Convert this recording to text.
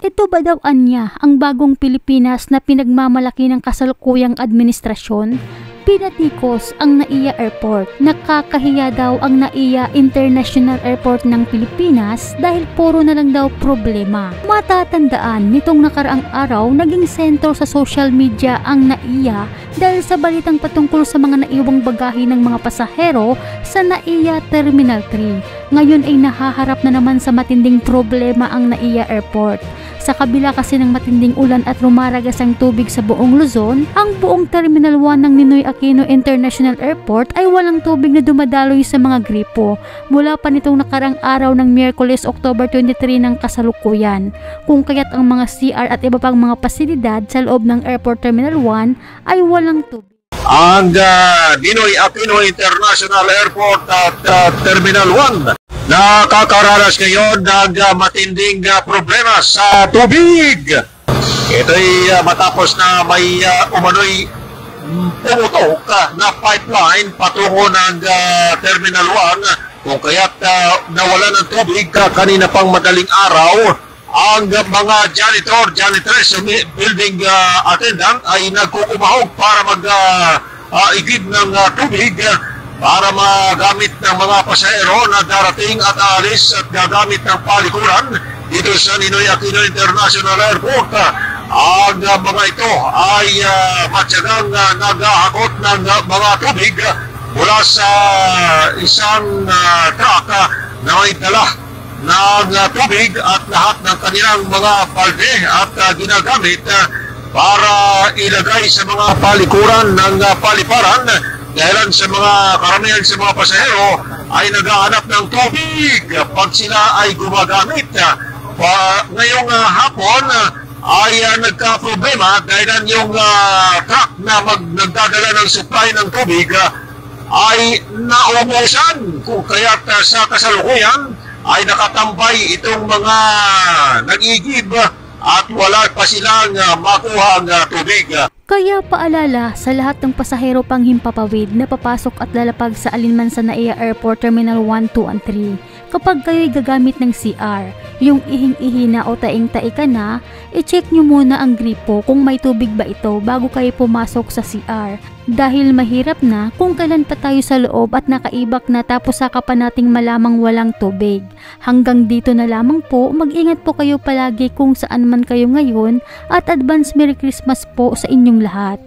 Ito ba daw anya ang bagong Pilipinas na pinagmamalaki ng kasalukuyang administrasyon? Pinatikos ang NAIA Airport. Nakakahiya daw ang NAIA International Airport ng Pilipinas dahil puro na lang daw problema. Matatandaan, nitong nakaraang araw, naging sentro sa social media ang NAIA dahil sa balitang patungkol sa mga naiwang bagahe ng mga pasahero sa NAIA Terminal 3. Ngayon ay nahaharap na naman sa matinding problema ang NAIA Airport. Sa kabila kasi ng matinding ulan at rumaragas ang tubig sa buong Luzon, ang buong Terminal 1 ng Ninoy Aquino International Airport ay walang tubig na dumadaloy sa mga gripo mula pa nitong nakarang araw ng Miyerkules, October 23 ng kasalukuyan. Kung kaya't ang mga CR at iba pang mga pasilidad sa loob ng Airport Terminal 1 ay walang tubig. Ang Ninoy Aquino International Airport at Terminal 1 nakakaranas ngayon ng matinding problema sa tubig. Ito'y matapos na may umano'y pumutok na pipeline patungo ng Terminal 1 kung kaya't nawalan ng tubig kanina pang madaling araw. Ang mga janitress, building attendant ay nagkukumahog para mag-igib ng tubig para magamit ng mga pasahero na darating at aalis at gagamit ng palikuran dito sa Ninoy Aquino International Airport. Ang mga ito ay matyagang naghahakot ng mga tubig mula sa isang truck na may dala ng tubig at lahat ng kanilang mga balde at ginagamit para ilagay sa mga palikuran ng paliparan. Dahil sa mga karamihan sa mga pasahero ay naghahanap ng tubig pag sila ay gumagamit. Ngayong hapon ay nagka-problema dahil yung truck na nagdadala ng supply ng tubig ay naubusan. Kung kaya't sa kasalukuyan ay nakatambay itong mga nag-igib at wala pa silang makuha ng tubig. Kaya paalala sa lahat ng pasahero pang himpapawid na papasok at lalapag sa alinman sa NAIA Airport Terminal 1, 2, and 3. Kapag kayo'y gagamit ng CR, yung ihing-ihi na o taing-tai ka na, i-check nyo muna ang gripo kung may tubig ba ito bago kayo pumasok sa CR. Dahil mahirap na kung kailan pa tayo sa loob at nakaibak na tapos saka pa nating malamang walang tubig. Hanggang dito na lamang po, mag-ingat po kayo palagi kung saan man kayo ngayon at advance Merry Christmas po sa inyong lahat.